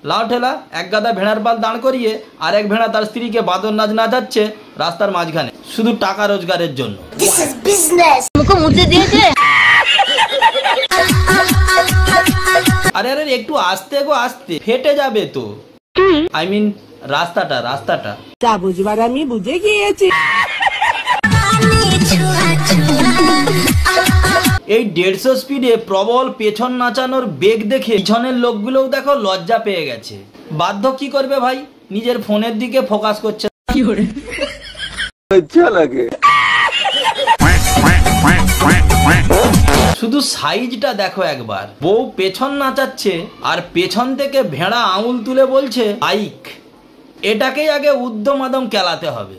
লাউ ঠেলা এক গাদা ভেড়ার পাল দাঁড় করিয়ে আর এক ভেড়া তার স্ত্রীকে বাদর নাচ নাচাচ্ছে রাস্তার মাঝখানে, শুধু টাকা রোজগারের জন্য। আরে আরে একটু আস্তে গো আস্তে, ফেটে যাবে তো। আই মিন রাস্তাটা রাস্তাটা। যা বুঝবার আমি বুঝে গিয়েছি। এই 150 স্পিডে প্রবল পেছন নাচানোর বেগ দেখে পিছনের লোকগুলোও দেখো লজ্জা পেয়ে গেছে। বাধ্য কি করবে ভাই, নিজের ফোনের দিকে ফোকাস করছে। আচ্ছা লাগে। শুধু সাইজটা দেখো একবার, বউ পেছন নাচাচ্ছে আর পেছন থেকে ভেড়া আঙুল তুলে বলছে বাইক। এটাকেই আগে উদ্যম আদম কেলাতে হবে।